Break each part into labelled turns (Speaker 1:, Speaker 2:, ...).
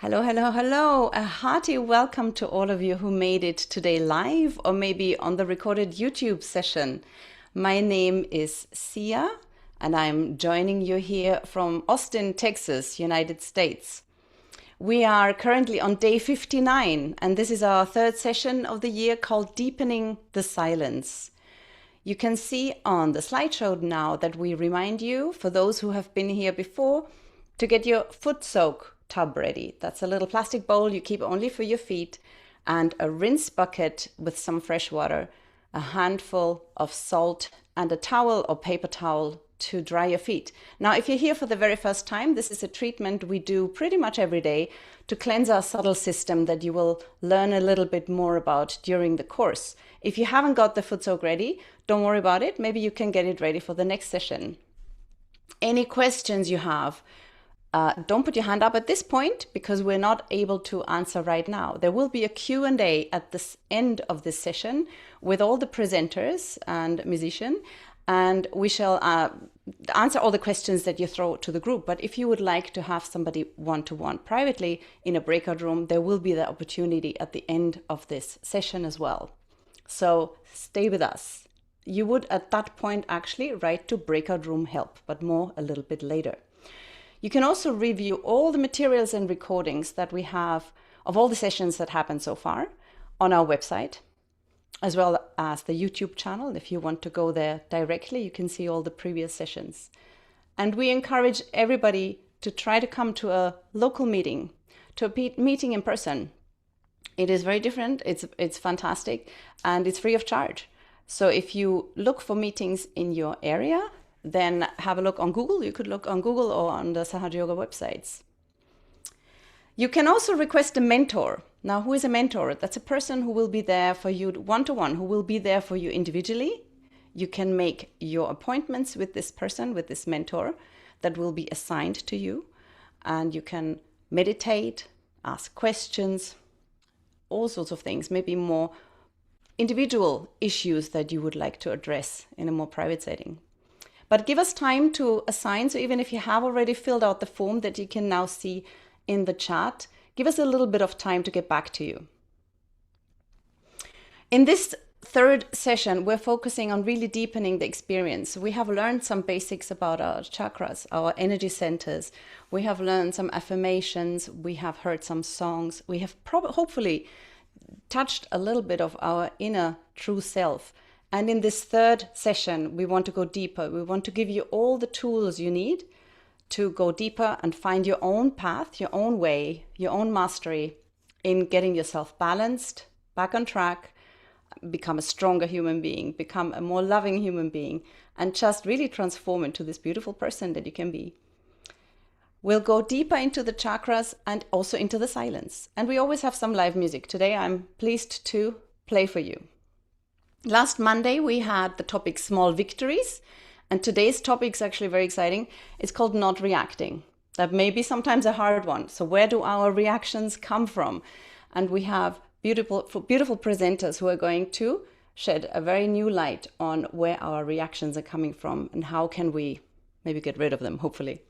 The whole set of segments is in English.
Speaker 1: Hello, hello, hello. A hearty welcome to all of you who made it today live or maybe on the recorded YouTube session. My name is Sia and I'm joining you here from Austin, Texas, United States. We are currently on day 59 and this is our third session of the year called Deepening the Silence. You can see on the slideshow now that we remind you, for those who have been here before, to get your foot soak tub ready. That's a little plastic bowl you keep only for your feet, and a rinse bucket with some fresh water, a handful of salt, and a towel or paper towel to dry your feet. Now, if you're here for the very first time, this is a treatment we do pretty much every day to cleanse our subtle system that you will learn a little bit more about during the course. If you haven't got the foot soak ready, don't worry about it. Maybe you can get it ready for the next session. Any questions you have, don't put your hand up at this point because we're not able to answer right now. There will be a Q&A at the end of this session with all the presenters and musicians, and we shall answer all the questions that you throw to the group. But if you would like to have somebody one-to-one privately in a breakout room, there will be the opportunity at the end of this session as well. So stay with us. You would at that point actually write to breakout room help, but more a little bit later. You can also review all the materials and recordings that we have of all the sessions that happened so far on our website, as well as the YouTube channel. If you want to go there directly, you can see all the previous sessions. And we encourage everybody to try to come to a local meeting, to a meeting in person. It is very different, it's fantastic, and it's free of charge. So if you look for meetings in your area, then have a look on Google. You could look on Google or on the Sahaja Yoga websites. You can also request a mentor. Now, who is a mentor? That's a person who will be there for you one-to-one, who will be there for you individually. You can make your appointments with this person, with this mentor that will be assigned to you. And you can meditate, ask questions, all sorts of things, maybe more individual issues that you would like to address in a more private setting. But give us time to assign. So even if you have already filled out the form that you can now see in the chat, give us a little bit of time to get back to you. In this third session, we're focusing on really deepening the experience. We have learned some basics about our chakras, our energy centers. We have learned some affirmations. We have heard some songs. We have hopefully touched a little bit of our inner true self And in this third session, we want to go deeper. We want to give you all the tools you need to go deeper and find your own path, your own way, your own mastery in getting yourself balanced, back on track, become a stronger human being, become a more loving human being, and just really transform into this beautiful person that you can be. We'll go deeper into the chakras and also into the silence. And we always have some live music. Today I'm pleased to play for you. Last Monday we had the topic small victories. And today's topic is actually very exciting. It's called not reacting. That may be sometimes a hard one. So where do our reactions come from? And we have beautiful presenters who are going to shed a very new light on where our reactions are coming from and how can we maybe get rid of them, hopefully.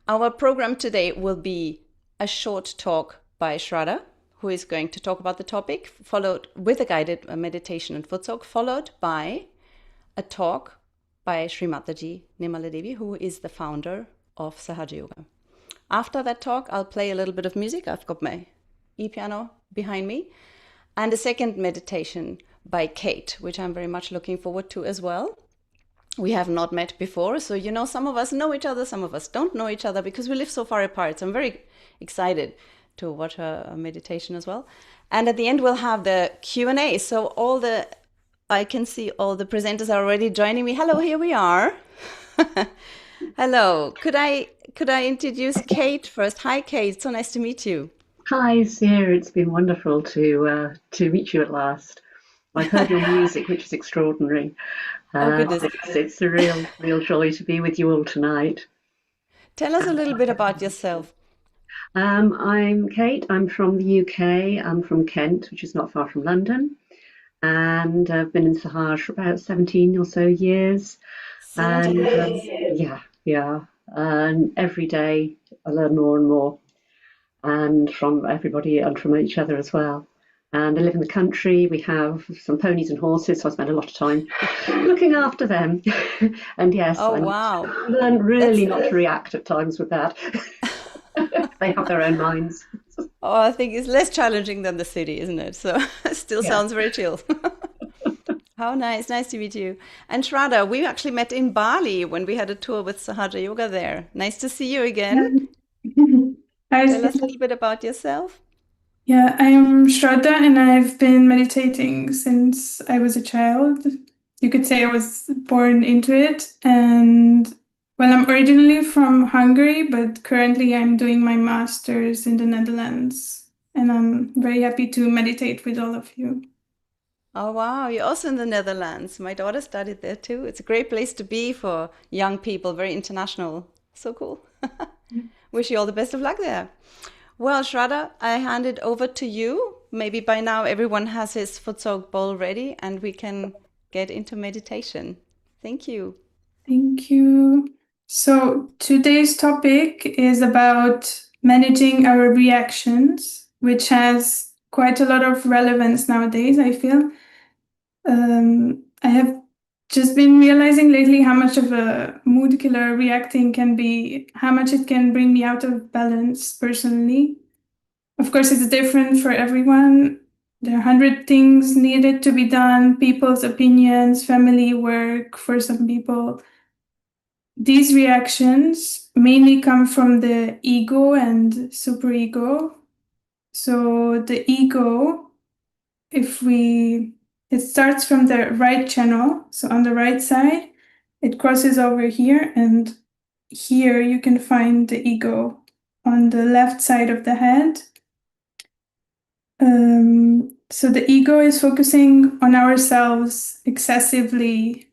Speaker 1: Our program today will be a short talk by Shraddha, who is going to talk about the topic, followed with a guided meditation and foot soak, followed by a talk by Shri Mataji Nirmala Devi, who is the founder of Sahaja Yoga. After that talk, I'll play a little bit of music. I've got my e-piano behind me, and a second meditation by Kate, which I'm very much looking forward to as well. We have not met before, so some of us know each other, some of us don't know each other because we live so far apart. So I'm very excited to watch her meditation as well. And at the end, we'll have the Q&A. So I can see all the presenters are already joining me. Hello, here we are. Hello. Could I introduce Kate first? Hi, Kate. So nice to meet you.
Speaker 2: Hi, Sia. It's been wonderful to meet you at last. I've heard your music, which is extraordinary.
Speaker 1: Oh, goodness.
Speaker 2: It's a real joy to be with you all tonight.
Speaker 1: Tell us a little bit about yourself.
Speaker 2: I'm Kate. I'm from the UK. I'm from Kent, which is not far from London. And I've been in Sahaja for about 17 or so years.
Speaker 1: 17 years.
Speaker 2: Yeah. And every day I learn more and more, and from everybody and from each other as well. And I live in the country. We have some ponies and horses, so I spend a lot of time looking after them. And yes,
Speaker 1: Oh, wow.
Speaker 2: I learn really not to react at times with that. They have their own minds.
Speaker 1: Oh, I think it's less challenging than the city, isn't it? So it still sounds very chill. How nice. Nice to meet you. And Shraddha, we actually met in Bali when we had a tour with Sahaja Yoga there. Nice to see you again. Tell us a little bit about yourself.
Speaker 3: Yeah, I am Shraddha and I've been meditating since I was a child. You could say I was born into it. And well, I'm originally from Hungary, but currently I'm doing my master's in the Netherlands. And I'm very happy to meditate with all of you.
Speaker 1: Oh, wow. You're also in the Netherlands. My daughter studied there too. It's a great place to be for young people, very international. So cool. Wish you all the best of luck there. Well, Shraddha, I hand it over to you. Maybe by now everyone has his foot soak bowl ready and we can get into meditation. Thank you.
Speaker 3: Thank you. So today's topic is about managing our reactions, which has quite a lot of relevance nowadays, I feel. I have just been realizing lately how much of a mood killer reacting can be, how much it can bring me out of balance personally. Of course, it's different for everyone. There are 100 things needed to be done, people's opinions, family, work for some people. These reactions mainly come from the ego and superego. So the ego, it starts from the right channel. So on the right side, it crosses over here, and here you can find the ego on the left side of the head. So the ego is focusing on ourselves excessively,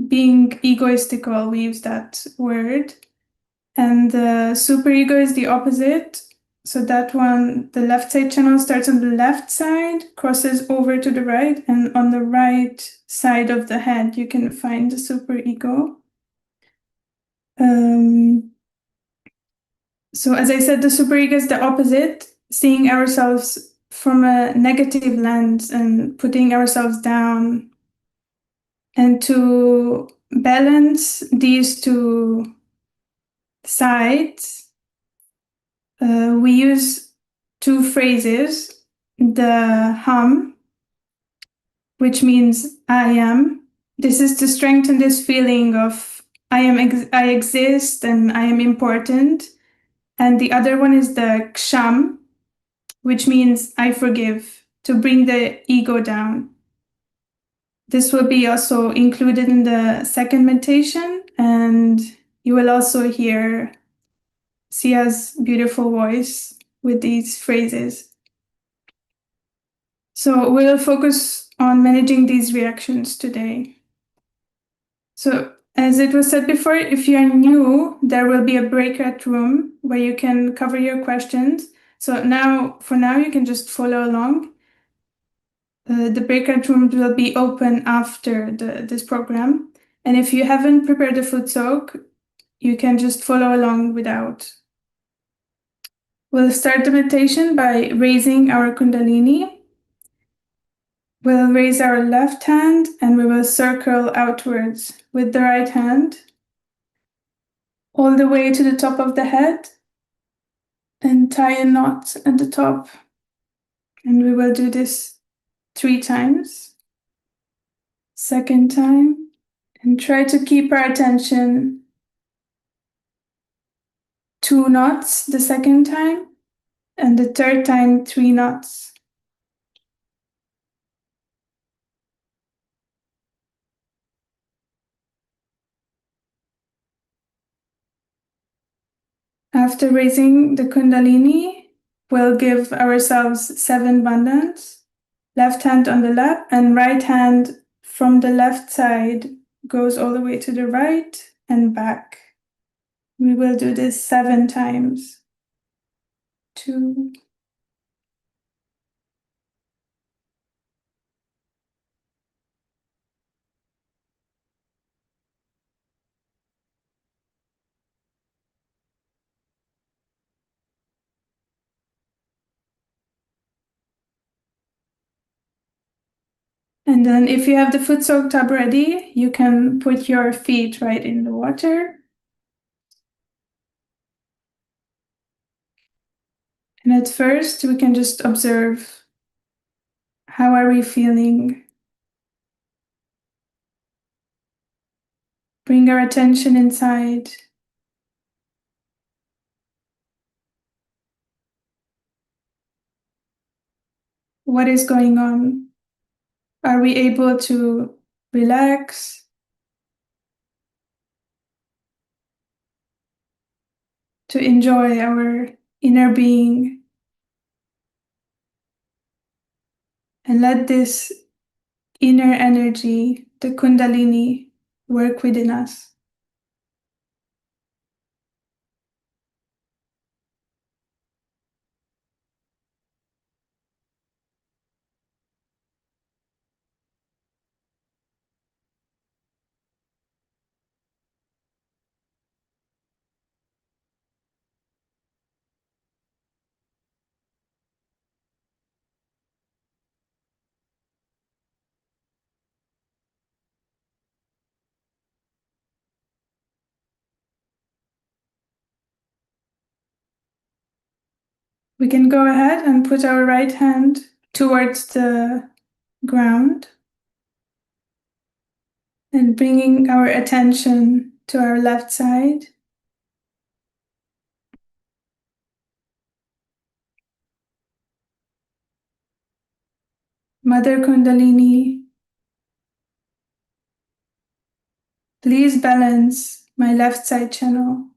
Speaker 3: being egoistical, we use that word. And the superego is the opposite. So that one, the left side channel starts on the left side, crosses over to the right, and on the right side of the head, you can find the superego. So as I said, the superego is the opposite, seeing ourselves from a negative lens and putting ourselves down. And to balance these two sides, we use two phrases, the hum, which means I am. This is to strengthen this feeling of I exist and I am important. And the other one is the ksham, which means I forgive, to bring the ego down. This will be also included in the second meditation, and you will also hear Sia's beautiful voice with these phrases. So we'll focus on managing these reactions today. So as it was said before, if you're new, there will be a breakout room where you can cover your questions. So for now, you can just follow along. The breakout rooms will be open after this program. And if you haven't prepared a foot soak, you can just follow along without. We'll start the meditation by raising our Kundalini. We'll raise our left hand and we will circle outwards with the right hand all the way to the top of the head and tie a knot at the top. And we will do this 3 times. Second time, and try to keep our attention 2 knots the second time, and the third time 3 knots. After raising the Kundalini, we'll give ourselves 7 bandhans. Left hand on the lap and right hand from the left side goes all the way to the right and back. We will do this 7 times. 2, and then if you have the foot soak tub ready, you can put your feet right in the water. And at first, we can just observe, how are we feeling? Bring our attention inside. What is going on? Are we able to relax? To enjoy our inner being? And let this inner energy, the Kundalini, work within us. We can go ahead and put our right hand towards the ground and bringing our attention to our left side. Mother Kundalini, please balance my left side channel.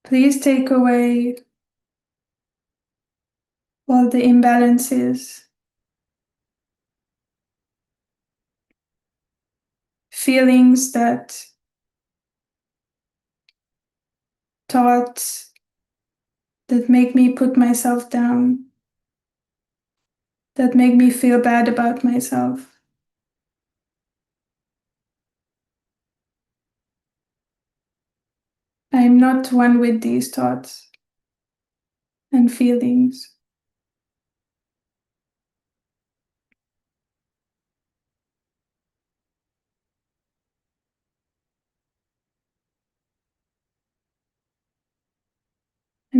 Speaker 3: Please take away all the imbalances, feelings thoughts that make me put myself down, that make me feel bad about myself. I am not one with these thoughts and feelings.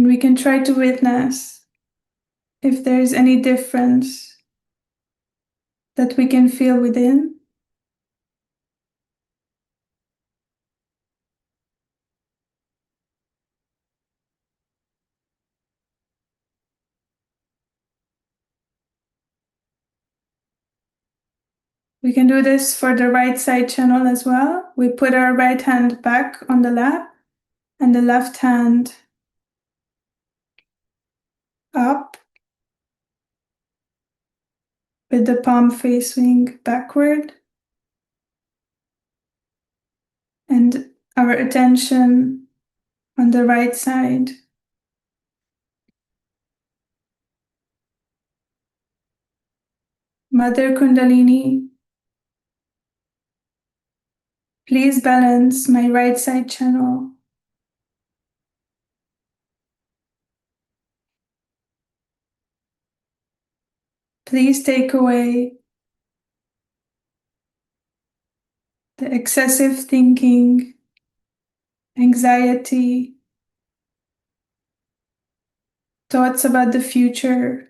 Speaker 3: And we can try to witness if there is any difference that we can feel within. We can do this for the right side channel as well. We put our right hand back on the lap and the left hand up with the palm facing backward. And our attention on the right side. Mother Kundalini, please balance my right side channel. Please take away the excessive thinking, anxiety, thoughts about the future.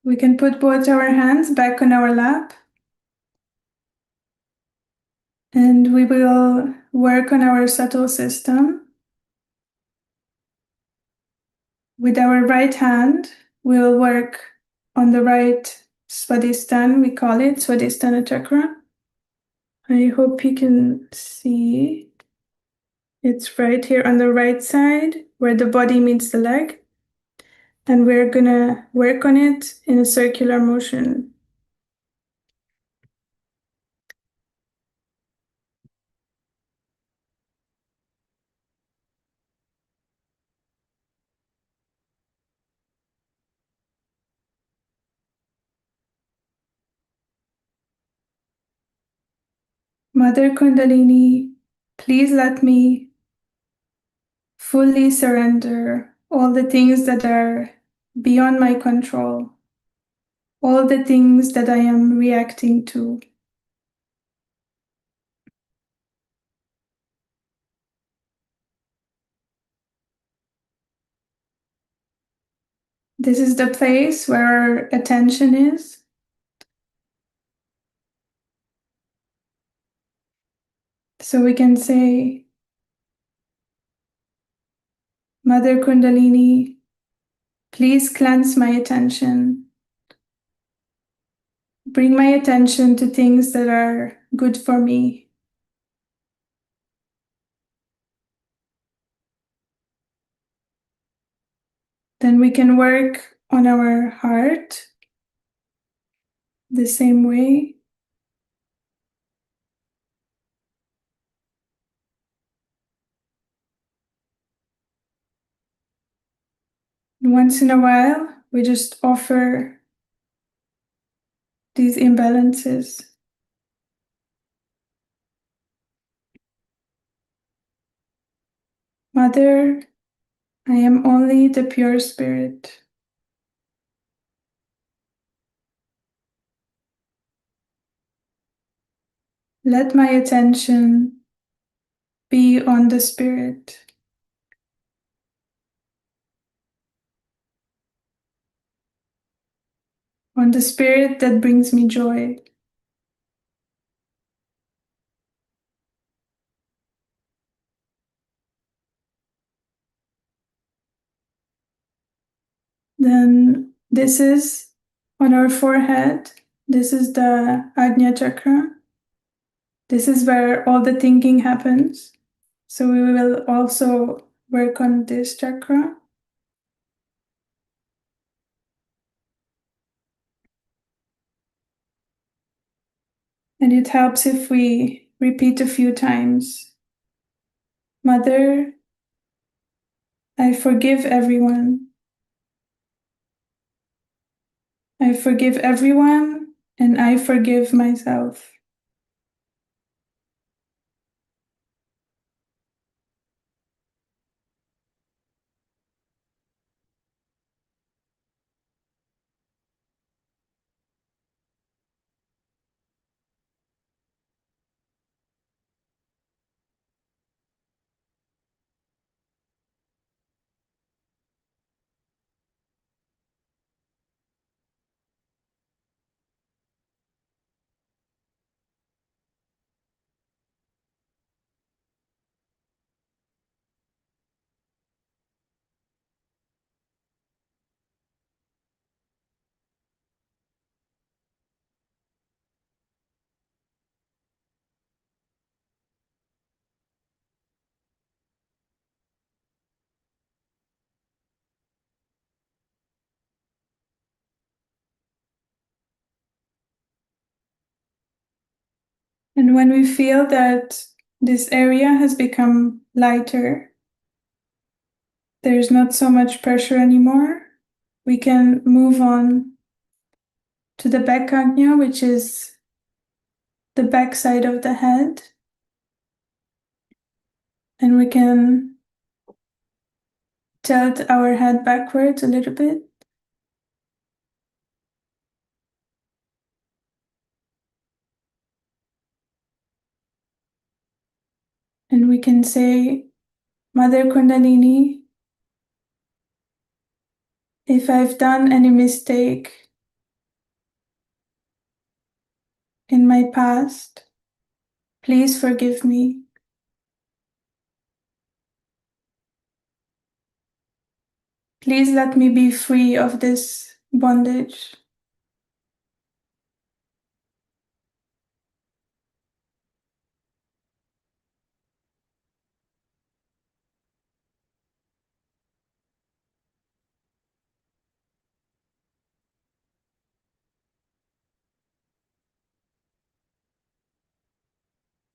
Speaker 3: We can put both our hands back on our lap. And we will work on our subtle system. With our right hand, we will work on the right Swadhisthana, we call it Swadhisthana chakra. I hope you can see. It's right here on the right side where the body meets the leg. And we're gonna work on it in a circular motion. Mother Kundalini, please let me fully surrender all the things that are beyond my control, all the things that I am reacting to. This is the place where our attention is. So we can say, Mother Kundalini, please cleanse my attention. Bring my attention to things that are good for me. Then we can work on our heart the same way. Once in a while, we just offer these imbalances. Mother, I am only the pure spirit. Let my attention be on the spirit. On the spirit that brings me joy. Then this is on our forehead. This is the Ajna chakra. This is where all the thinking happens. So we will also work on this chakra. And it helps if we repeat a few times. Mother, I forgive everyone. I forgive everyone, and I forgive myself. And when we feel that this area has become lighter, there's not so much pressure anymore, we can move on to the back ajna, which is the back side of the head. And we can tilt our head backwards a little bit. And we can say, Mother Kundalini, if I've done any mistake in my past, please forgive me. Please let me be free of this bondage.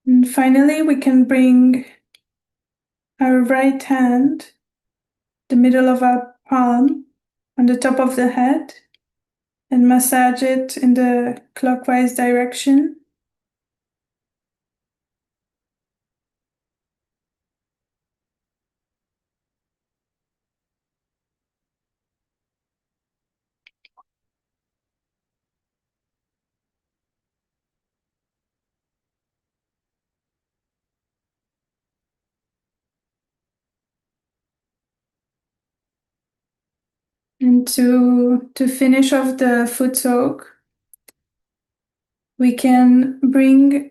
Speaker 3: And finally, we can bring our right hand, the middle of our palm, on the top of the head and massage it in the clockwise direction. And to finish off the foot soak, we can bring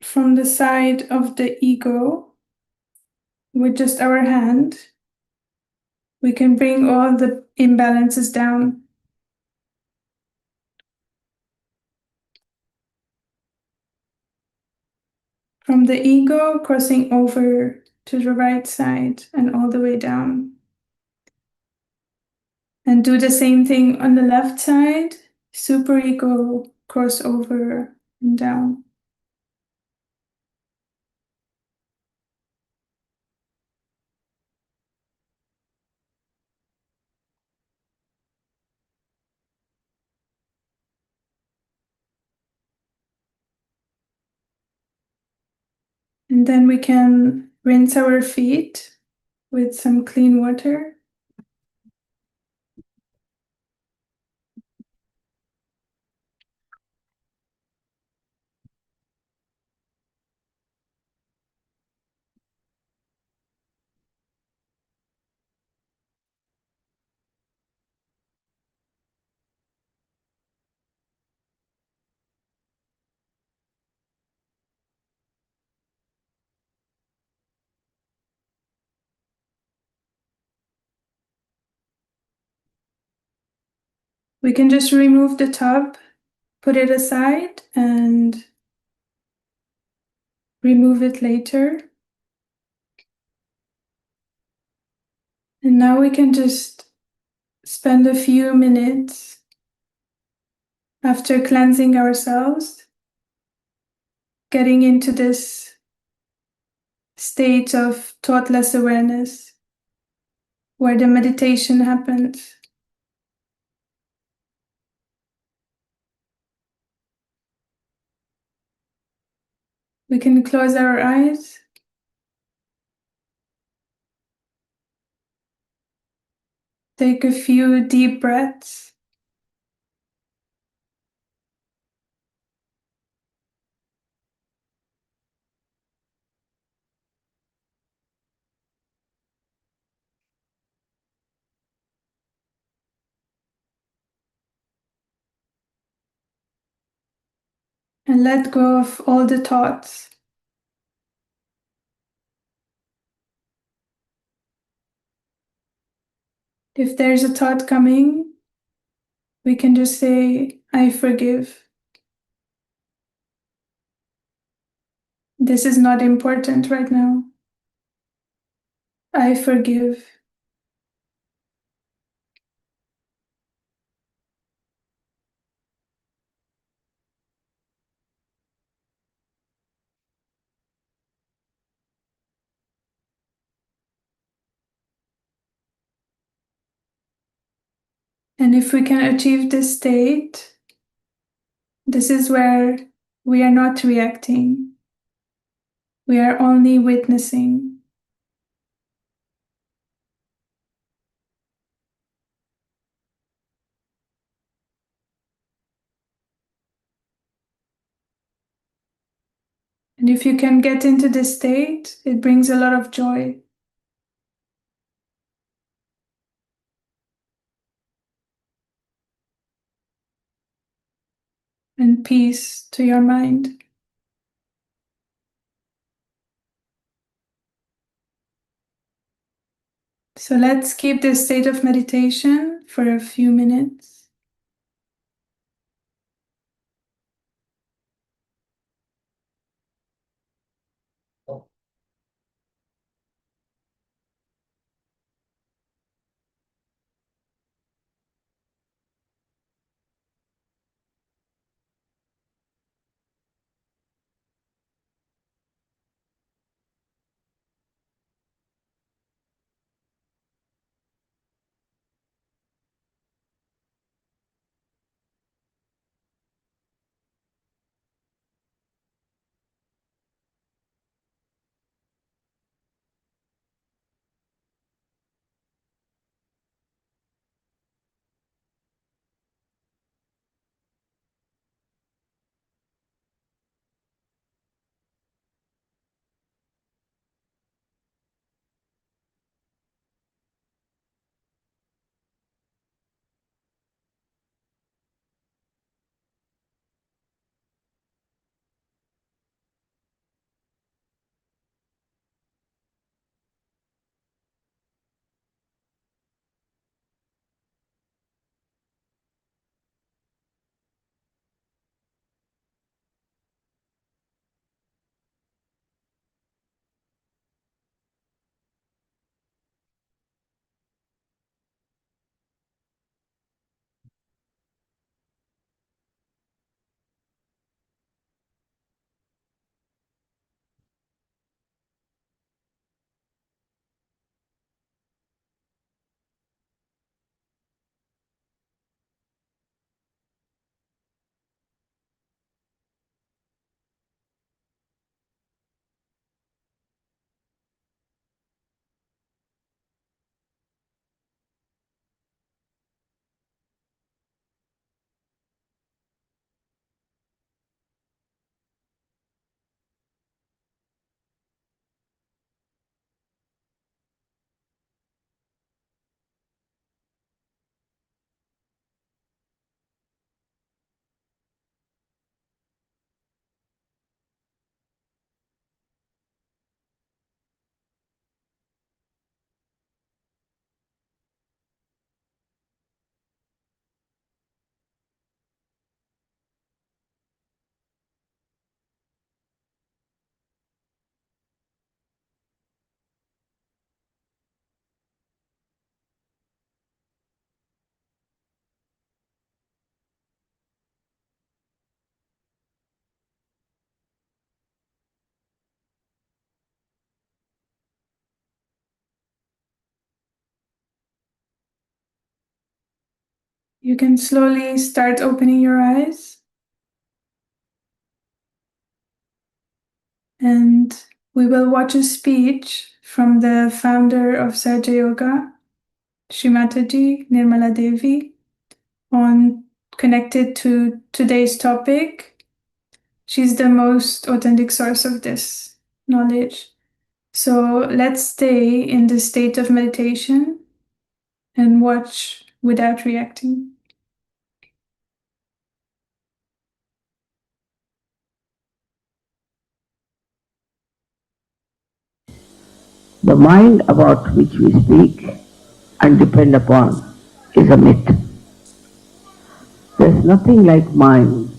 Speaker 3: from the side of the ego, with just our hand, we can bring all the imbalances down. From the ego, crossing over to the right side and all the way down. And do the same thing on the left side, super ego, cross over and down. And then we can rinse our feet with some clean water. We can just remove the tub, put it aside, and remove it later. And now we can just spend a few minutes after cleansing ourselves, getting into this state of thoughtless awareness where the meditation happens. We can close our eyes. Take a few deep breaths. And let go of all the thoughts. If there's a thought coming, we can just say, I forgive. This is not important right now. I forgive. And if we can achieve this state, this is where we are not reacting. We are only witnessing. And if you can get into this state, it brings a lot of joy. And peace to your mind. So let's keep this state of meditation for a few minutes. You can slowly start opening your eyes. and we will watch a speech from the founder of Sahaja Yoga, Shri Mataji Nirmala Devi, on connected to today's topic. She's the most authentic source of this knowledge. So let's stay in the state of meditation and watch without reacting.
Speaker 4: The mind about which we speak and depend upon is a myth. There's nothing like mind.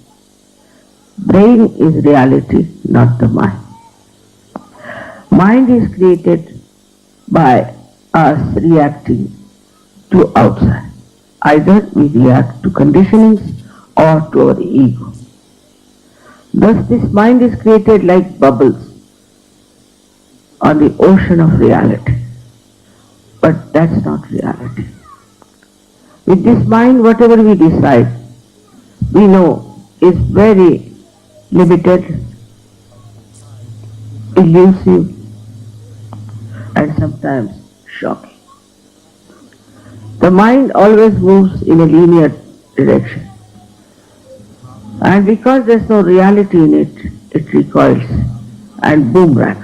Speaker 4: Brain is reality, not the mind. Mind is created by us reacting to outside. Either we react to conditionings or to our ego. Thus this mind is created like bubbles on the ocean of reality. But that's not reality. With this mind, whatever we decide, we know is very limited, elusive, and sometimes shocking. The mind always moves in a linear direction. And because there's no reality in it, it recoils and boomerangs.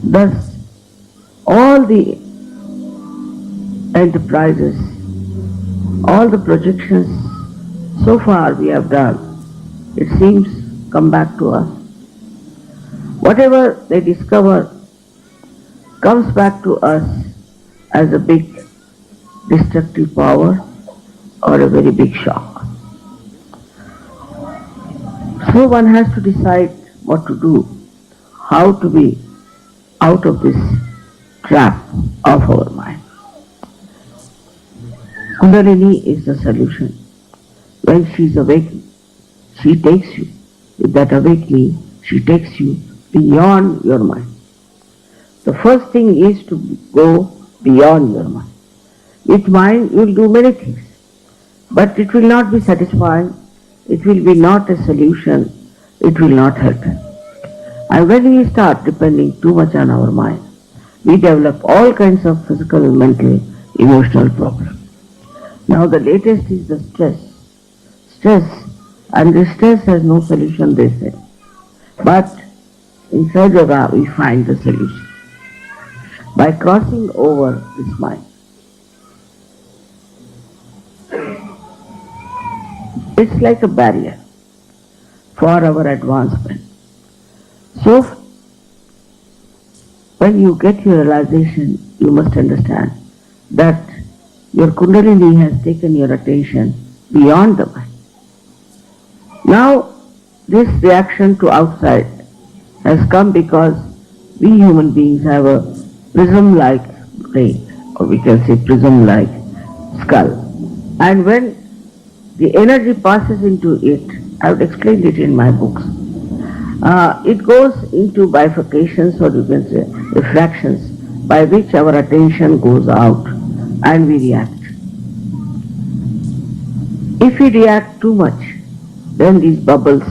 Speaker 4: Thus, all the enterprises, all the projections so far we have done, it seems come back to us. Whatever they discover comes back to us as a big destructive power or a very big shock. So one has to decide what to do, how to be out of this trap of our mind. Kundalini is the solution. When she is awake, she takes you. With that awakening, she takes you beyond your mind. The first thing is to go beyond your mind. With mind, you will do many things, but it will not be satisfying. It will be not a solution. It will not help. And when we start depending too much on our mind, we develop all kinds of physical, mental, emotional problems. Now the latest is the stress. And the stress has no solution, they say. But inside yoga we find the solution. By crossing over this mind. It's like a barrier for our advancement. So, when you get your realization, you must understand that your Kundalini has taken your attention beyond the mind. Now, this reaction to outside has come because we human beings have a prism-like brain, or we can say prism-like skull. And when the energy passes into it, I have explained it in my books, it goes into bifurcations, or you can say refractions, by which our attention goes out and we react. If we react too much, then these bubbles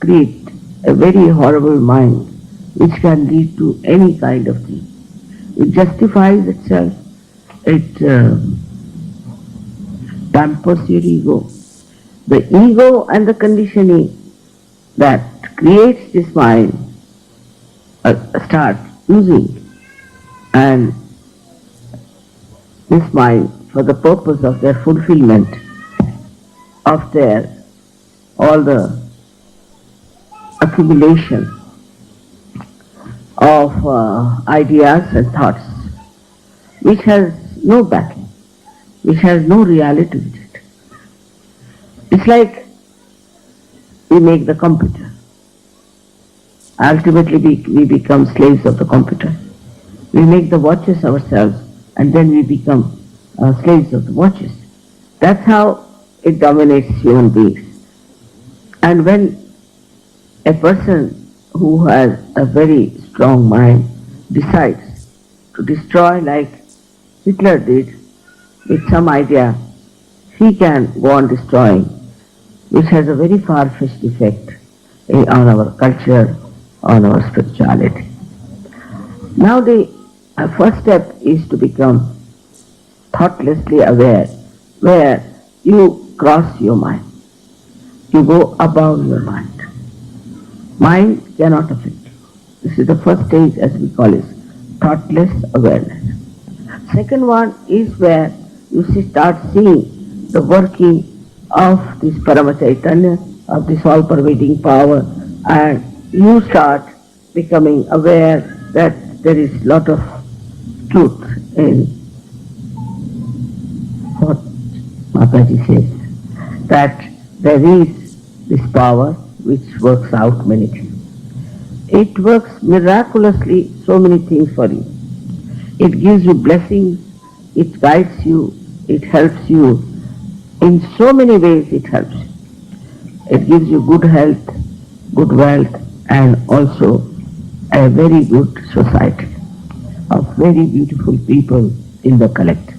Speaker 4: create a very horrible mind which can lead to any kind of thing. It justifies itself, it pampers your ego. The ego and the conditioning that creates this mind start using, and this mind for the purpose of their fulfillment of their all the accumulation of ideas and thoughts which has no backing, which has no reality with it. It's like we make the computer. Ultimately we become slaves of the computer. We make the watches ourselves and then we become slaves of the watches. That's how it dominates human beings. And when a person who has a very strong mind decides to destroy, like Hitler did, with some idea, he can go on destroying, which has a very far-fetched effect on our culture, on our spirituality. Now the first step is to become thoughtlessly aware, where you cross your mind. You go above your mind. Mind cannot affect you. This is the first stage, as we call it, thoughtless awareness. Second one is where you start seeing the working of this Paramachaitanya, of this all-pervading power, and you start becoming aware that there is a lot of truth in what Mataji says, that there is this power which works out many things. It works miraculously so many things for you. It gives you blessings, it guides you, it helps you. In so many ways it helps you. It gives you good health, good wealth, and also a very good society of very beautiful people in the collective.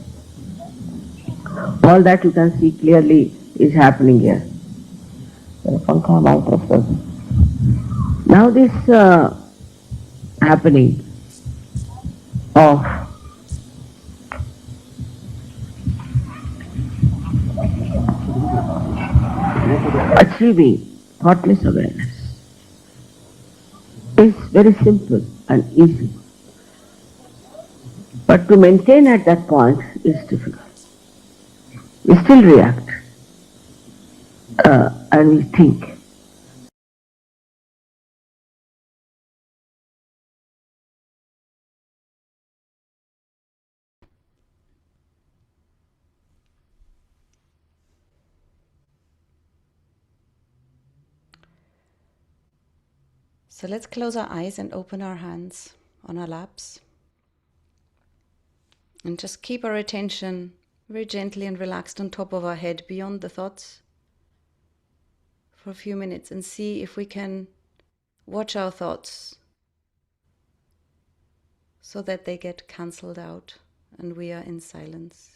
Speaker 4: All that you can see clearly is happening here. Now this happening of achieving thoughtless awareness is very simple and easy. But to maintain at that point is difficult. We still react and we think.
Speaker 1: So let's close our eyes and open our hands on our laps. And just keep our attention very gently and relaxed on top of our head, beyond the thoughts, for a few minutes, and see if we can watch our thoughts so that they get cancelled out and we are in silence.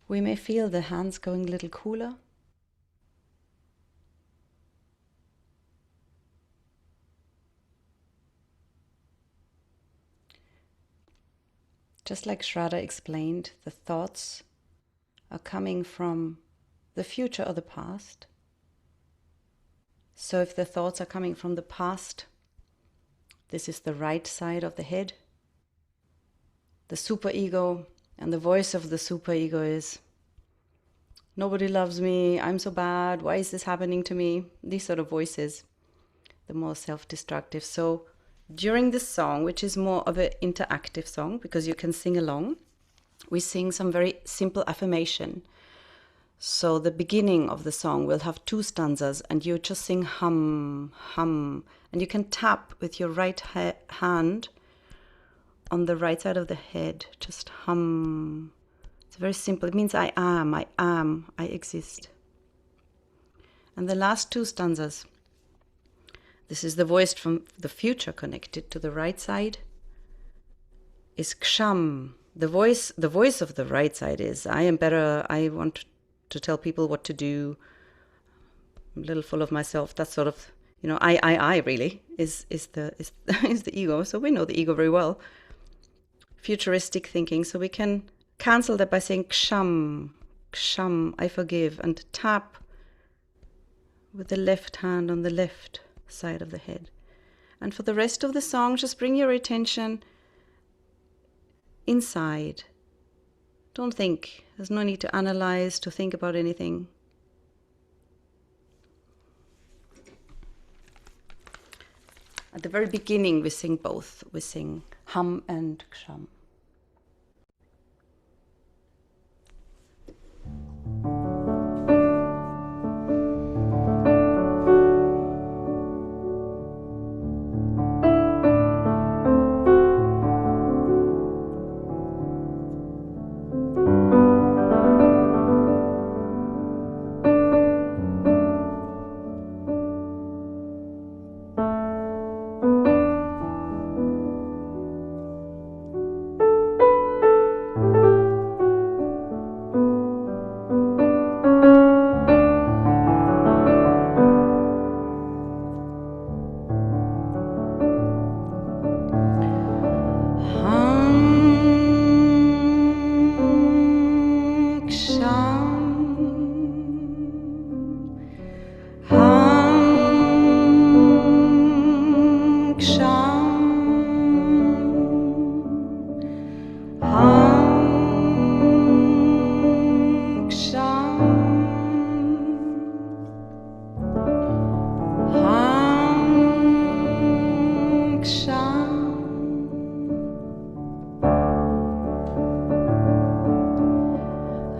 Speaker 1: We may feel the hands going a little cooler. Just like Shraddha explained, the thoughts are coming from the future or the past. So if the thoughts are coming from the past, this is the right side of the head. The superego, and the voice of the superego is, nobody loves me, I'm so bad, why is this happening to me? These sort of voices, the more self-destructive. So during this song, which is more of an interactive song because you can sing along, we sing some very simple affirmation. So the beginning of the song will have 2 stanzas and you just sing hum, hum. And you can tap with your right hand on the right side of the head, just hum. It's very simple. It means I am, I exist. And the last 2 stanzas, this is the voice from the future connected to the right side, is ksham. The voice of the right side is, I am better, I want to tell people what to do. I'm a little full of myself. That sort of, I really is the ego. So we know the ego very well. Futuristic thinking. So we can cancel that by saying ksham, ksham, I forgive, and tap with the left hand on the left side of the head. And for the rest of the song, just bring your attention inside. Don't think There's no need to analyze, to think about anything. At the very beginning, we sing both. We sing Ham and Ksham.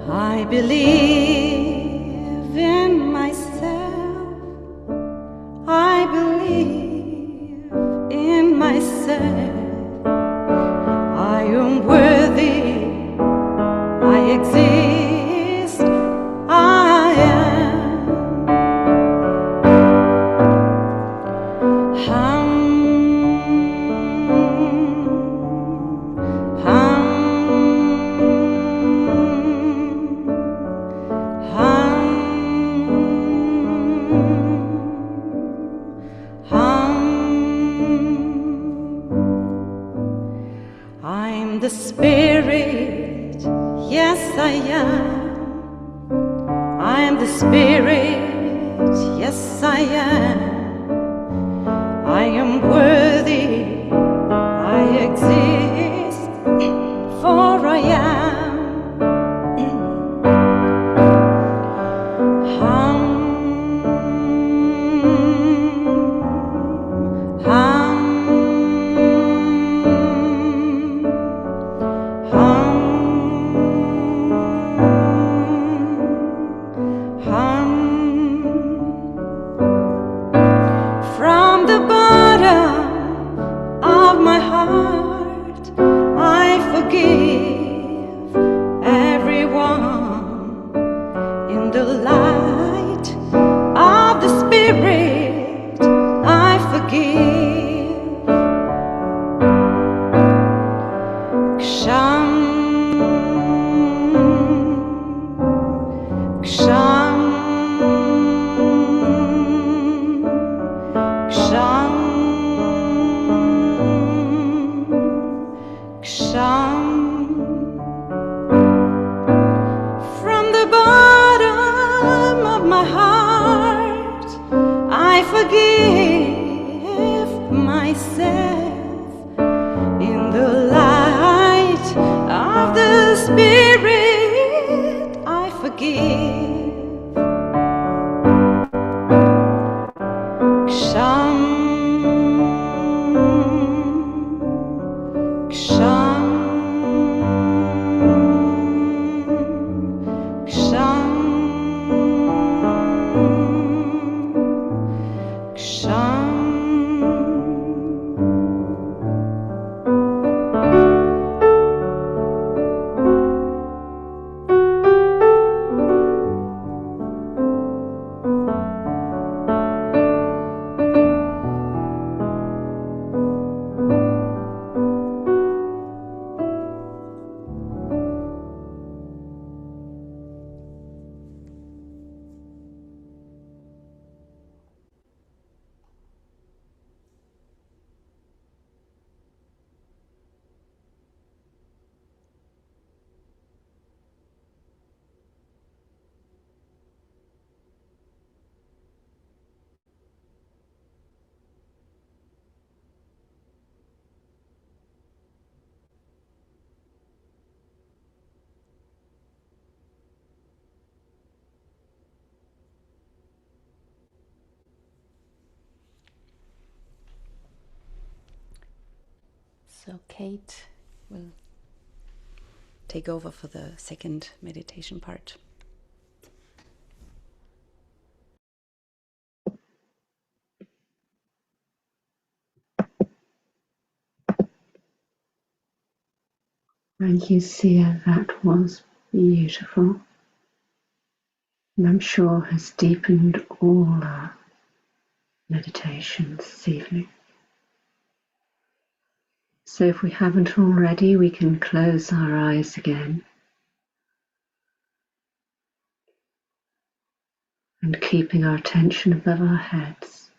Speaker 1: I believe in myself. I believe in myself. I am worthy. I exist. I am. I'm the spirit, yes I am. I'm the spirit, yes I am. I am worthy, I exist, for I am. From the bottom of my heart, I forgive everyone. In the light of the Spirit, I forgive. Ksham, Ksham, Ksham, Ksham. From the bottom of my heart, I forgive myself. In the light of the Spirit, I forgive. Ksham, Ksham, Ksham, Ksham. So Kate will take over for the second meditation part.
Speaker 2: Thank you, Sia. That was beautiful. And I'm sure has deepened all our meditations this evening. So if we haven't already, we can close our eyes again and keeping our attention above our heads,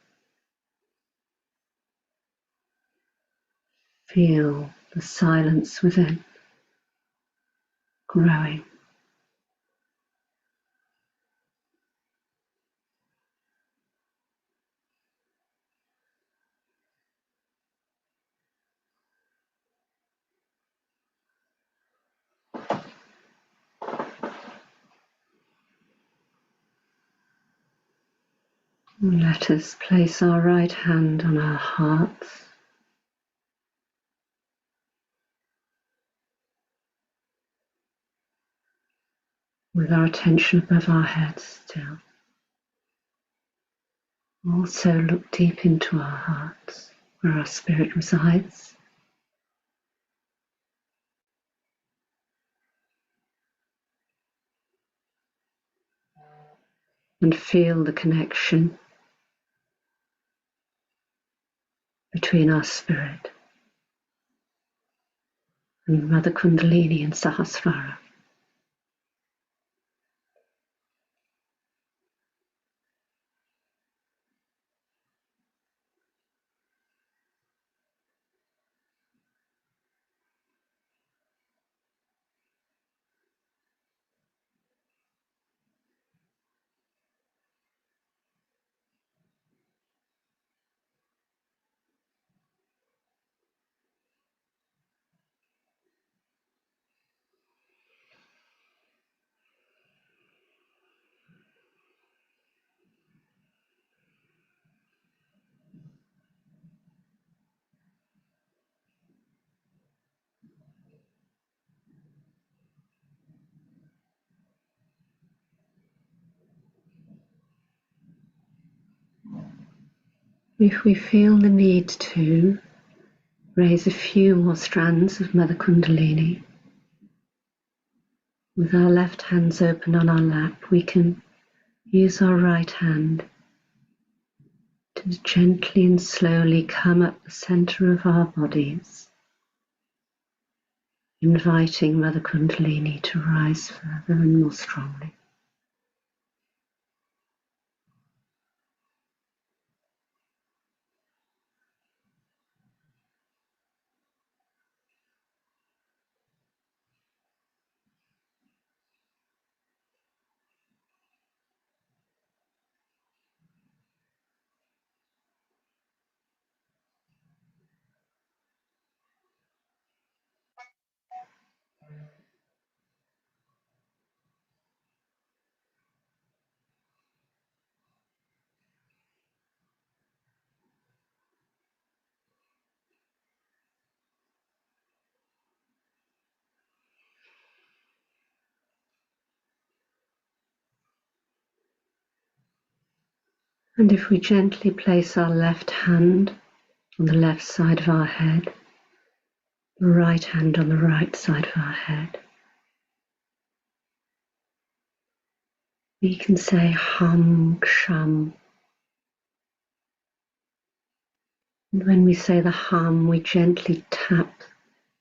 Speaker 2: feel the silence within growing. Let us place our right hand on our hearts, with our attention above our heads still. Also look deep into our hearts, where our spirit resides. And feel the connection between our spirit and Mother Kundalini and Sahasrara. If we feel the need to, raise a few more strands of Mother Kundalini. With our left hands open on our lap, we can use our right hand to gently and slowly come up the center of our bodies, inviting Mother Kundalini to rise further and more strongly. And if we gently place our left hand on the left side of our head, the right hand on the right side of our head, we can say Hum Ksham. And when we say the hum, we gently tap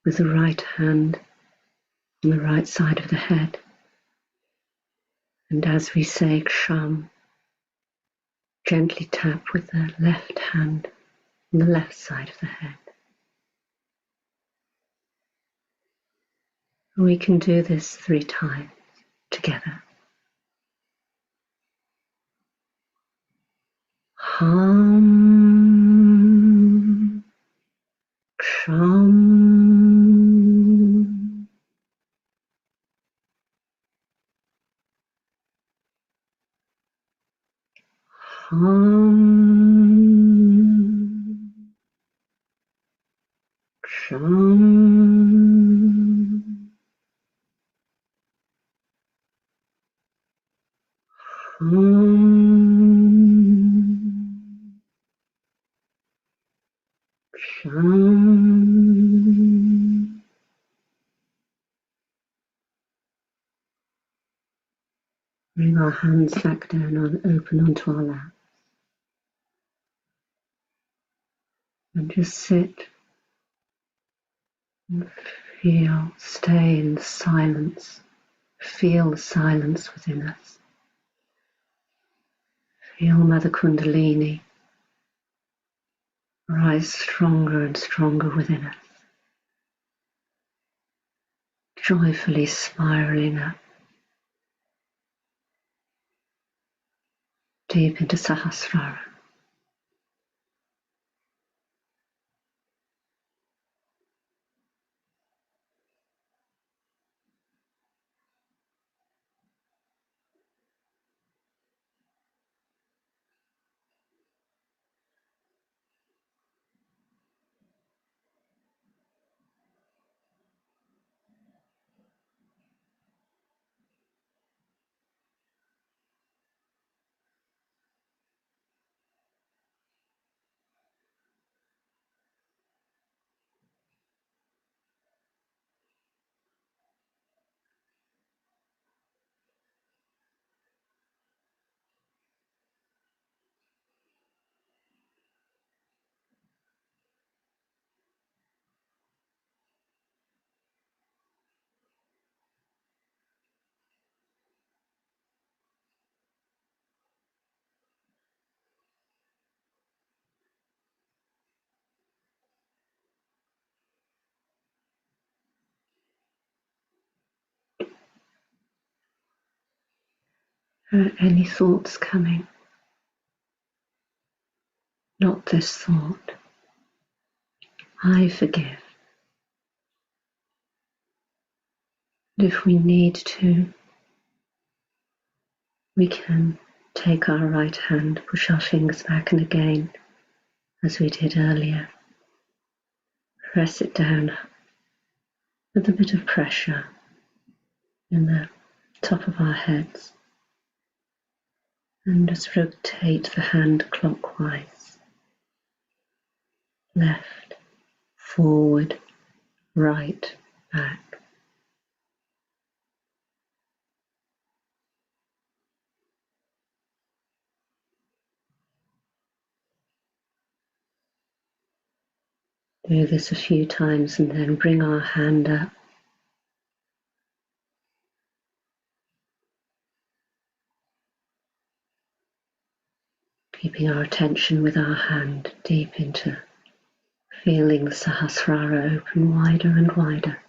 Speaker 2: with the right hand on the right side of the head. And as we say Ksham, gently tap with the left hand on the left side of the head. And we can do this 3 times together. Hum Ksham. Hum Ksham. Bring our hands back down and open onto our lap. And just sit and feel, stay in the silence. Feel the silence within us. Feel Mother Kundalini rise stronger and stronger within us. Joyfully spiraling up deep into Sahasrara. Are any thoughts coming? Not this thought. I forgive. And if we need to, we can take our right hand, push our fingers back, and again, as we did earlier, press it down with a bit of pressure in the top of our heads. And just rotate the hand clockwise. Left, forward, right, back. Do this a few times and then bring our hand up. Keeping our attention with our hand deep into feeling the Sahasrara open wider and wider.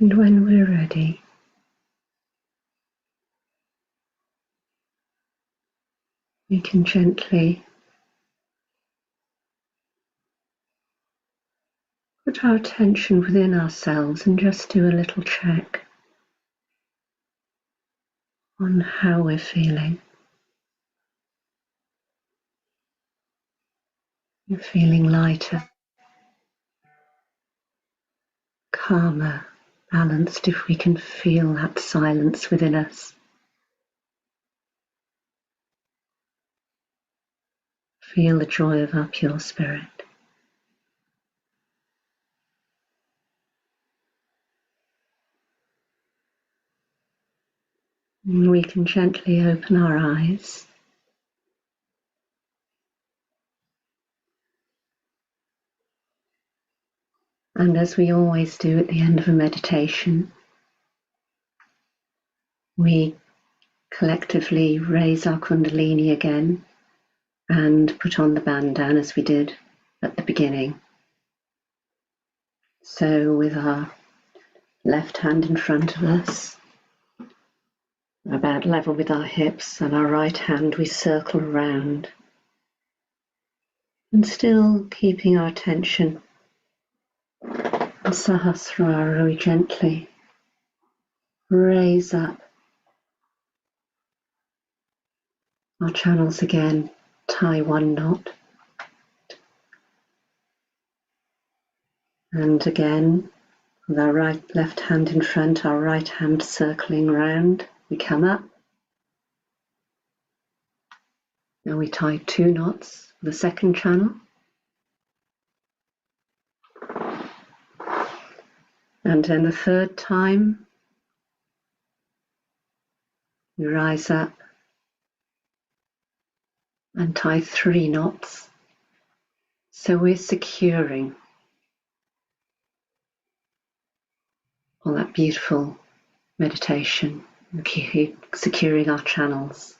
Speaker 2: And when we're ready, we can gently put our attention within ourselves and just do a little check on how we're feeling. You're feeling lighter, calmer, balanced, if we can feel that silence within us. Feel the joy of our pure spirit. And we can gently open our eyes. And as we always do at the end of a meditation, we collectively raise our Kundalini again and put on the bandana as we did at the beginning. So with our left hand in front of us, about level with our hips, and our right hand we circle around, and still keeping our attention on Sahasrara, we gently raise up our channels again, tie one knot, and again with our left hand in front, our right hand circling round, we come up. Now we tie 2 knots for the second channel. And then the third time, we rise up and tie 3 knots. So we're securing all that beautiful meditation, securing our channels,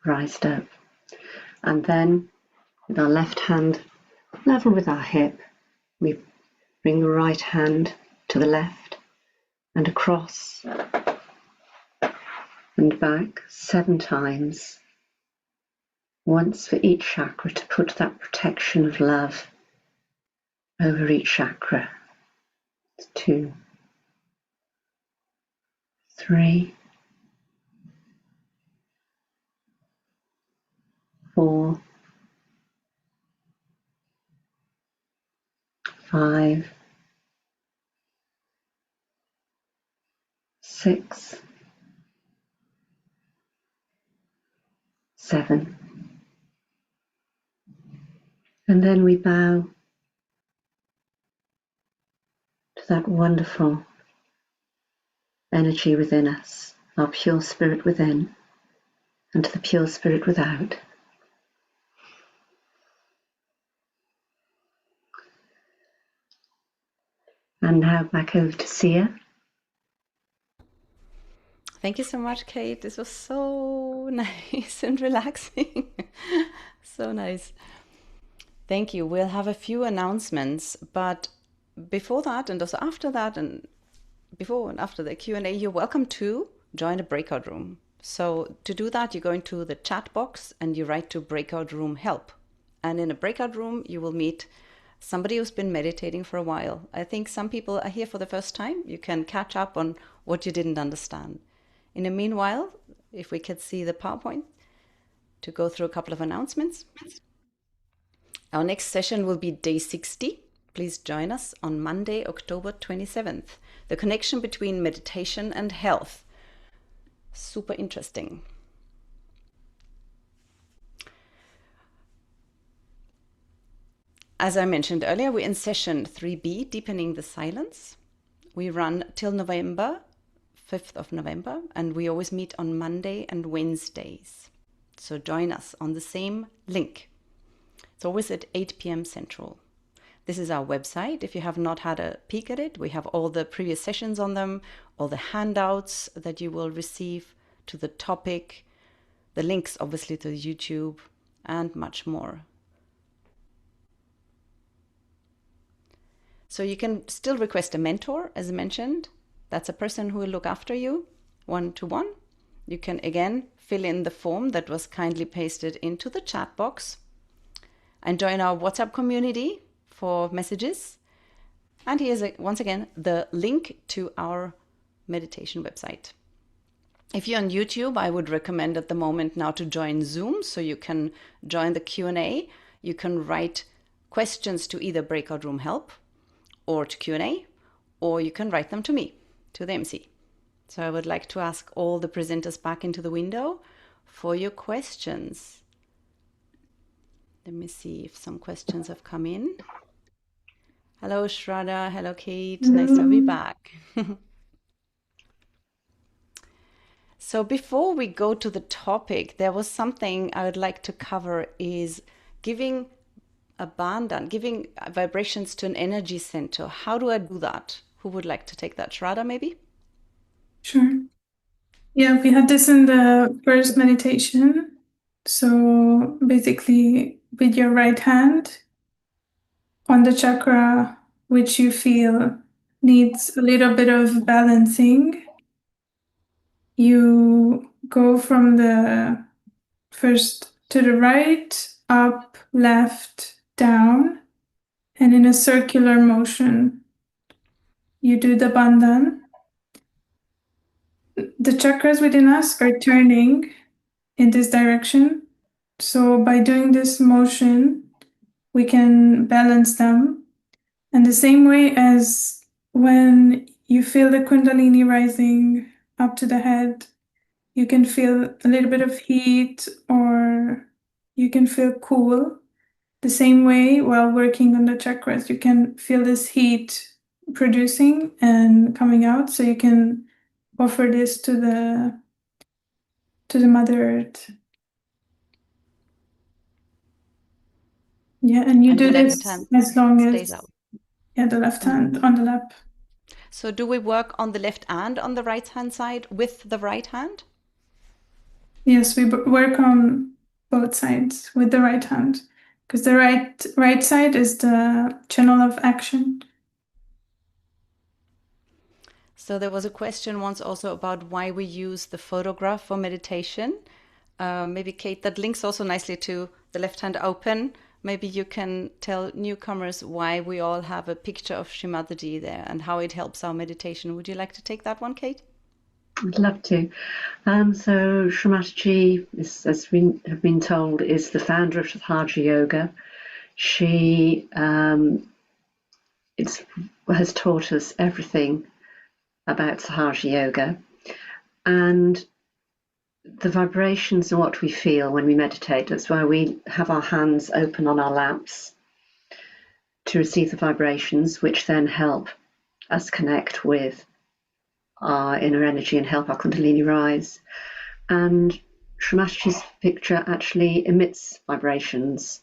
Speaker 2: rised up. And then with our left hand level with our hip, we bring the right hand to the left and across and back 7 times, once for each chakra, to put that protection of love over each chakra. 2, 3, 4, 5, 6, 7. And then we bow to that wonderful energy within us, our pure spirit within, and to the pure spirit without. And now back over to Sia.
Speaker 1: Thank you so much, Kate. This was so nice and relaxing. So nice. Thank you. We'll have a few announcements, but before that and also after that and before and after the Q&A, you're welcome to join a breakout room. So to do that, you go into the chat box and you write to breakout room help. And in a breakout room, you will meet somebody who's been meditating for a while. I think some people are here for the first time. You can catch up on what you didn't understand. In the meanwhile, if we could see the PowerPoint to go through a couple of announcements. Our next session will be day 60. Please join us on Monday, October 27th. The connection between meditation and health. Super interesting. As I mentioned earlier, we're in session 3B, Deepening the Silence. We run till November, 5th of November, and we always meet on Monday and Wednesdays. So join us on the same link. It's always at 8 p.m. Central. This is our website. If you have not had a peek at it, we have all the previous sessions on them, all the handouts that you will receive to the topic, the links obviously to YouTube, and much more. So you can still request a mentor, as mentioned. That's a person who will look after you one-to-one. You can again fill in the form that was kindly pasted into the chat box and join our WhatsApp community for messages. And here's once again the link to our meditation website. If you're on YouTube, I would recommend at the moment now to join Zoom, so you can join the Q&A. You can write questions to either Breakout Room Help or to Q&A, or you can write them to me, to the MC. So I would like to ask all the presenters back into the window for your questions. Let me see if some questions have come in. Hello, Shraddha. Hello, Kate. Nice to have you back. So before we go to the topic, there was something I would like to cover is giving abandon, giving vibrations to an energy center. How do I do that? Who would like to take that? Shraddha, maybe?
Speaker 3: Sure. Yeah, we had this in the first meditation. So basically, with your right hand on the chakra, which you feel needs a little bit of balancing, you go from the first to the right, up, left, down, and in a circular motion, you do the bandhan. The chakras within us are turning in this direction. So by doing this motion, we can balance them. And the same way as when you feel the Kundalini rising up to the head, you can feel a little bit of heat or you can feel cool. The same way, while working on the chakras, you can feel this heat producing and coming out, so you can offer this to the Mother Earth. Yeah, and you do this as long as
Speaker 1: out.
Speaker 3: Yeah, the left hand on the lap.
Speaker 1: So do we work on the left and on the right hand side with the right hand?
Speaker 3: Yes, we work on both sides with the right hand, because the right side is the channel of action.
Speaker 1: So there was a question once also about why we use the photograph for meditation. Maybe Kate, that links also nicely to the left hand open. Maybe you can tell newcomers why we all have a picture of Shri Mataji there and how it helps our meditation. Would you like to take that one, Kate?
Speaker 2: I'd love to. So Shri Mataji, as we have been told, is the founder of Sahaja Yoga. She has taught us everything about Sahaja Yoga, and the vibrations are what we feel when we meditate. That's why we have our hands open on our laps to receive the vibrations, which then help us connect with our inner energy and help our Kundalini rise. And Shri Mataji's picture actually emits vibrations.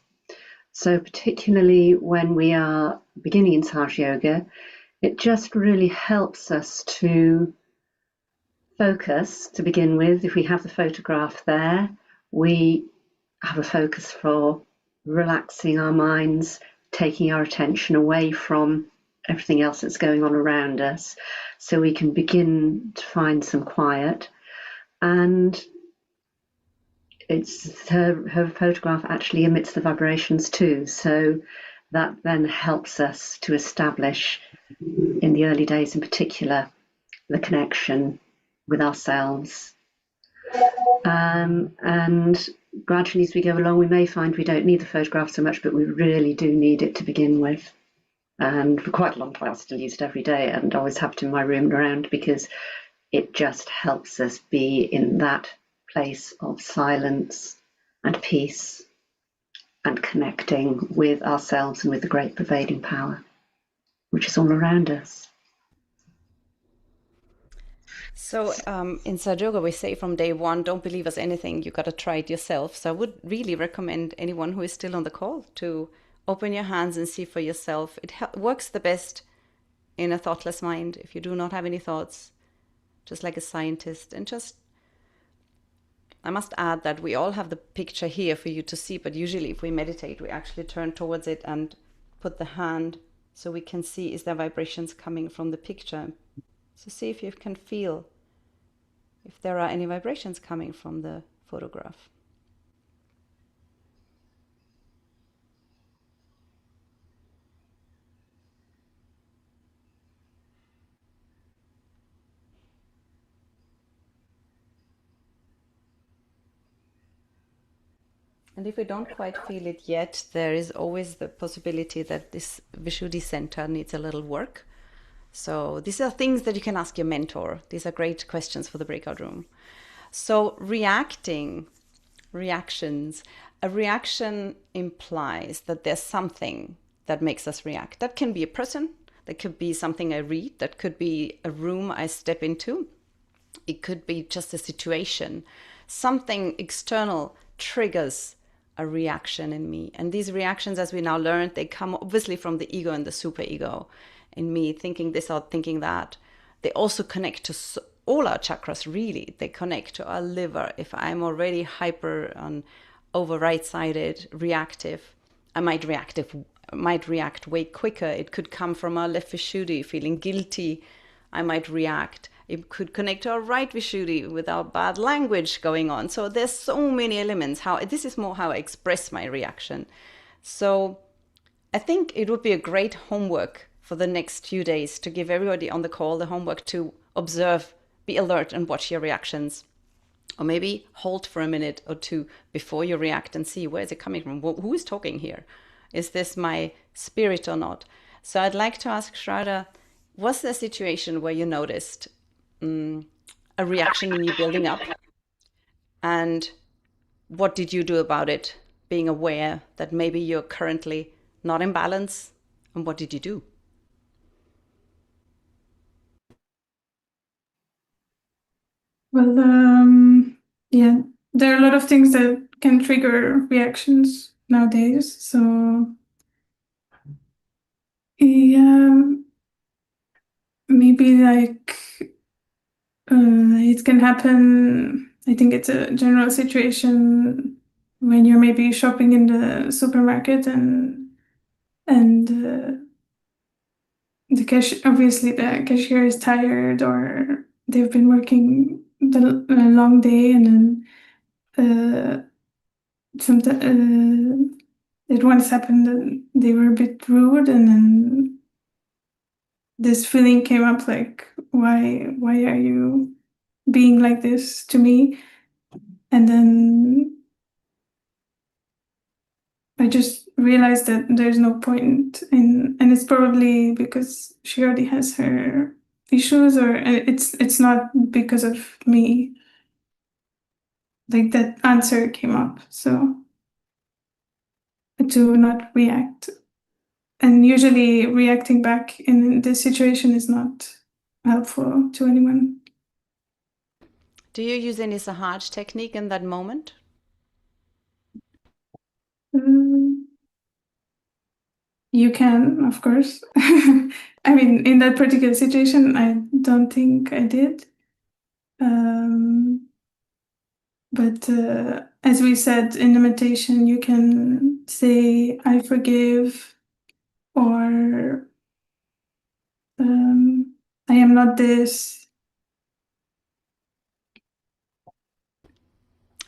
Speaker 2: So particularly when we are beginning in Sahaja Yoga, it just really helps us to focus to begin with. If we have the photograph there, we have a focus for relaxing our minds, taking our attention away from everything else that's going on around us, so we can begin to find some quiet. And it's her photograph actually emits the vibrations too, so that then helps us to establish, in the early days in particular, the connection with ourselves. And gradually as we go along, we may find we don't need the photograph so much, but we really do need it to begin with. And for quite a long time I still use it every day and always have it in my room and around, because it just helps us be in that place of silence and peace and connecting with ourselves and with the great pervading power which is all around us.
Speaker 1: So in Sahaja Yoga, we say from day one, don't believe us anything, you got to try it yourself. So I would really recommend anyone who is still on the call to open your hands and see for yourself. It works the best in a thoughtless mind, if you do not have any thoughts, just like a scientist. And just, I must add that we all have the picture here for you to see, but usually if we meditate, we actually turn towards it and put the hand so we can see, is there vibrations coming from the picture? So see if you can feel if there are any vibrations coming from the photograph. And if we don't quite feel it yet, there is always the possibility that this Vishuddhi center needs a little work. So these are things that you can ask your mentor. These are great questions for the breakout room. So reactions. A reaction implies that there's something that makes us react. That can be a person, that could be something I read, that could be a room I step into. It could be just a situation. Something external triggers a reaction in me. And these reactions, as we now learned, they come obviously from the ego and the superego in me, thinking this or thinking that. They also connect to all our chakras, really. They connect to our liver. If I'm already hyper on over right-sided, reactive, I might react way quicker. It could come from our left Vishuddhi, feeling guilty. I might react. It could connect to our right Vishuddhi without bad language going on. So there's so many elements. This is more how I express my reaction. So I think it would be a great homework for the next few days to give everybody on the call the homework to observe, be alert, and watch your reactions. Or maybe hold for a minute or two before you react and see, where is it coming from? Who is talking here? Is this my spirit or not? So I'd like to ask Shraddha, was there a situation where you noticed a reaction in you building up? And what did you do about it, being aware that maybe you're currently not in balance? And what did you do?
Speaker 3: Well, yeah, there are a lot of things that can trigger reactions nowadays. So, yeah, maybe like it can happen. I think it's a general situation when you're maybe shopping in the supermarket and obviously the cashier is tired or they've been working a long day, and then it once happened that they were a bit rude, and then this feeling came up like, why are you being like this to me? And then I just realized that there's no point and it's probably because she already has her issues, or it's not because of me. Like that answer came up, so to not react. And usually reacting back in this situation is not helpful to anyone.
Speaker 1: Do you use any Sahaja technique in that moment?
Speaker 3: You can, of course. I mean, in that particular situation, I don't think I did. But as we said in the meditation, you can say, I forgive, or I am not this.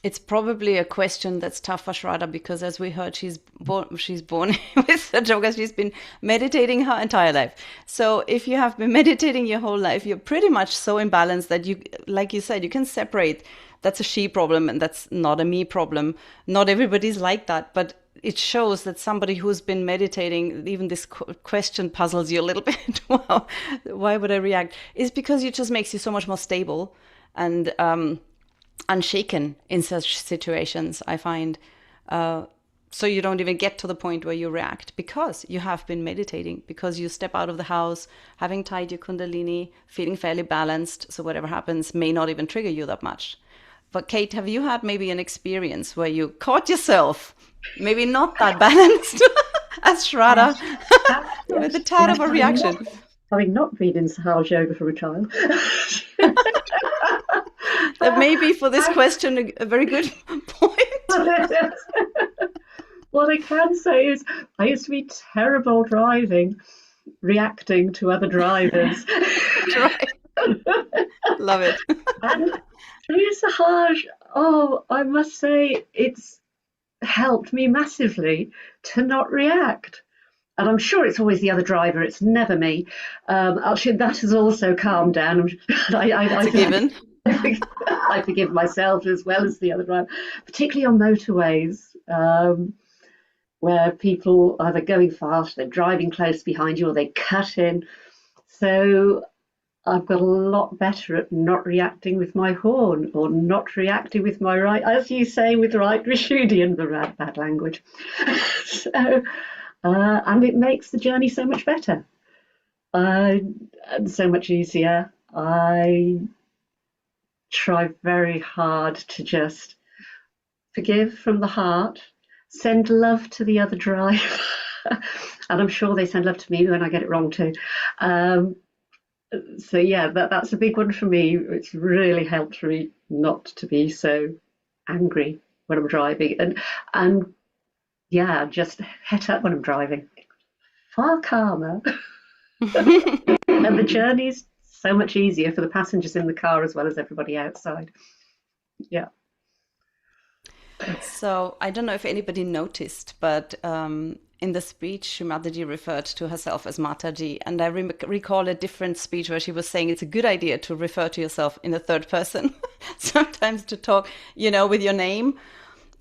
Speaker 1: It's probably a question that's tough for Shraddha because, as we heard, she's born with the yoga. She's been meditating her entire life. So if you have been meditating your whole life, you're pretty much so in balance that you, like you said, you can separate. That's a she problem and that's not a me problem. Not everybody's like that, but it shows that somebody who's been meditating, even this question puzzles you a little bit. Wow, why would I react? It's because it just makes you so much more stable and unshaken in such situations, I find. So you don't even get to the point where you react because you have been meditating, because you step out of the house, having tied your kundalini, feeling fairly balanced. So whatever happens may not even trigger you that much. But Kate, have you had maybe an experience where you caught yourself maybe not that balanced as Shraddha with a tad of a reaction?
Speaker 2: Having not been in Sahaja yoga for a child.
Speaker 1: That may be for this question a very good point.
Speaker 2: What I can say is I used to be terrible driving, reacting to other drivers.
Speaker 1: Right. Love it.
Speaker 2: And through Sahaj, I must say it's helped me massively to not react. And I'm sure it's always the other driver. It's never me. Actually, that has also calmed down.
Speaker 1: That's a given.
Speaker 2: I forgive myself as well as the other driver, particularly on motorways, where people either going fast, they're driving close behind you, or they cut in. So I've got a lot better at not reacting with my horn or not reacting with my right, as you say, with right Rishudian, the bad language. So, and it makes the journey so much better and so much easier. I try very hard to just forgive from the heart, send love to the other driver, and I'm sure they send love to me when I get it wrong too. So yeah, that's a big one for me. It's really helped me not to be so angry when I'm driving, and yeah, just het up when I'm driving. Far calmer, and the journey's so much easier for the passengers in the car as well as everybody outside. Yeah.
Speaker 1: So I don't know if anybody noticed, but in the speech, Shri Mataji referred to herself as Mataji. And I recall a different speech where she was saying it's a good idea to refer to yourself in the third person, sometimes to talk, with your name.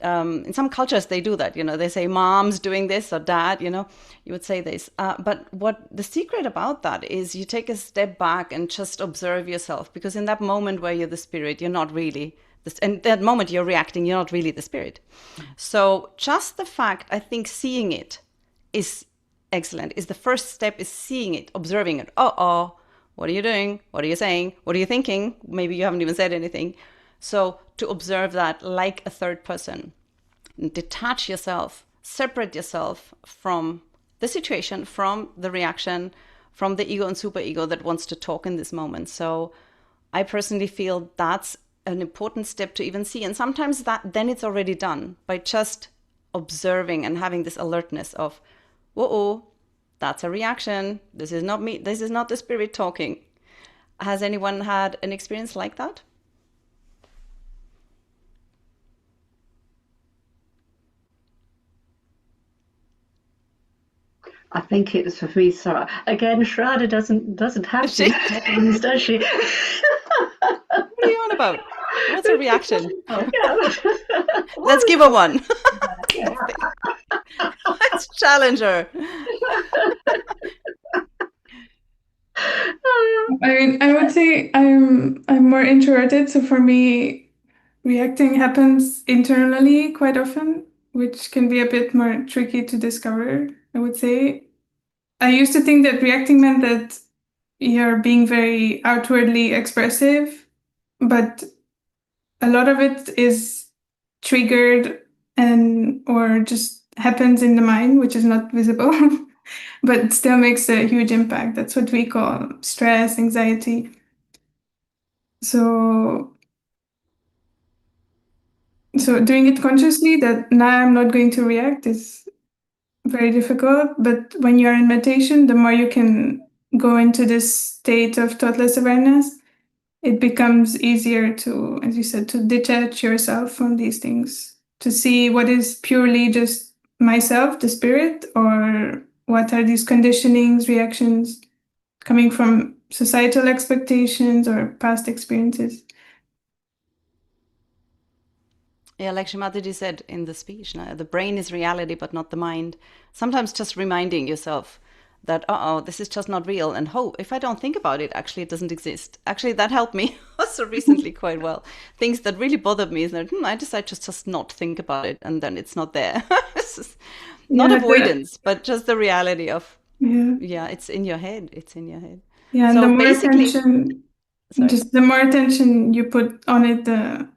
Speaker 1: In some cultures, they do that, they say mom's doing this or dad, you would say this. But what the secret about that is you take a step back and just observe yourself, because in that moment where you're the spirit, you're not really and that moment you're reacting, you're not really the spirit. So just the fact, I think, seeing it is excellent. Is the first step, is seeing it, observing it. What are you doing? What are you saying? What are you thinking? Maybe you haven't even said anything. So to observe that like a third person, detach yourself, separate yourself from the situation, from the reaction, from the ego and superego that wants to talk in this moment. So I personally feel that's an important step to even see. And sometimes then it's already done by just observing and having this alertness of, whoa, that's a reaction. This is not me. This is not the spirit talking. Has anyone had an experience like that?
Speaker 2: I think it's for me. So again, Shraddha doesn't have these problems, does she?
Speaker 1: What are you on about? What's a reaction?
Speaker 2: Yeah.
Speaker 1: Let's give her one. Let's challenge her.
Speaker 3: I mean, I would say I'm more introverted, so for me, reacting happens internally quite often, which can be a bit more tricky to discover, I would say. I used to think that reacting meant that you're being very outwardly expressive, but a lot of it is triggered and or just happens in the mind, which is not visible, but still makes a huge impact. That's what we call stress, anxiety. So doing it consciously, that now I'm not going to react, is very difficult. But when you're in meditation, the more you can go into this state of thoughtless awareness, it becomes easier to, as you said, to detach yourself from these things, to see what is purely just myself, the spirit, or what are these conditionings, reactions coming from societal expectations or past experiences.
Speaker 1: Yeah, like Shri Mataji said in the speech, the brain is reality, but not the mind. Sometimes just reminding yourself that, this is just not real. And if I don't think about it, actually, it doesn't exist. Actually, that helped me also recently quite well. Things that really bothered me is that I decide to just not think about it, and then it's not there. It's not avoidance, but just the reality of, it's in your head. It's in your head.
Speaker 3: Yeah, and
Speaker 1: so
Speaker 3: the more
Speaker 1: basically,
Speaker 3: attention, just the more attention you put on it, the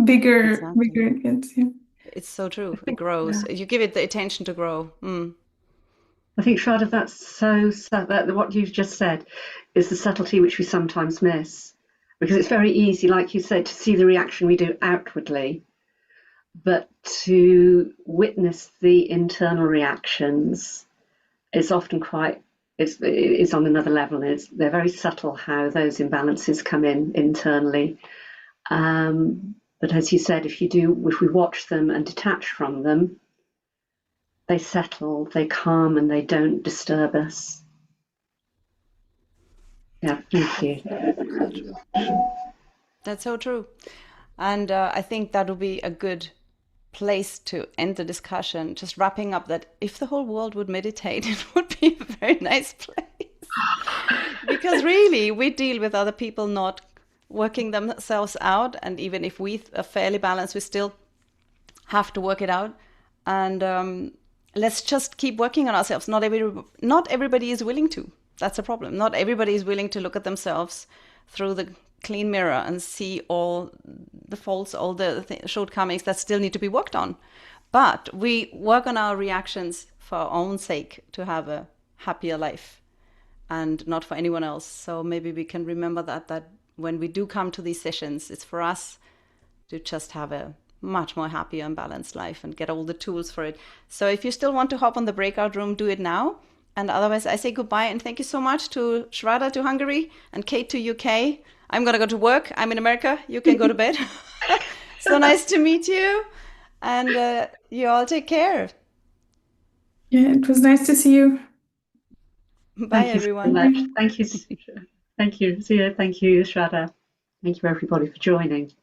Speaker 3: bigger it gets. Yeah.
Speaker 1: It's so true. It grows. You give it the attention to grow.
Speaker 2: I think, Shraddha, that's so that what you've just said is the subtlety which we sometimes miss, because it's very easy, like you said, to see the reaction we do outwardly, but to witness the internal reactions is often quite it's on another level. They're very subtle how those imbalances come in internally. But as you said, if we watch them and detach from them, they settle, they calm, and they don't disturb us. Yeah, thank you.
Speaker 1: So true. That's so true. And I think that would be a good place to end the discussion. Just wrapping up that if the whole world would meditate, it would be a very nice place. Because really, we deal with other people not working themselves out. And even if we are fairly balanced, we still have to work it out. And let's just keep working on ourselves. Not everybody is willing to. That's a problem. Not everybody is willing to look at themselves through the clean mirror and see all the faults, all the shortcomings that still need to be worked on. But we work on our reactions for our own sake to have a happier life and not for anyone else. So maybe we can remember that when we do come to these sessions, it's for us to just have a much more happier and balanced life and get all the tools for it. So if you still want to hop on the breakout room, do it now. And otherwise, I say goodbye and thank you so much to Shraddha to Hungary and Kate to UK. I'm going to go to work. I'm in America. You can go to bed. So nice to meet you. And you all take care.
Speaker 3: Yeah, it was nice to see you.
Speaker 1: Bye,
Speaker 2: Thank you
Speaker 1: everyone.
Speaker 2: very much. Thank you. Thank you, Sia. Thank you, Shraddha. Thank you, everybody, for joining.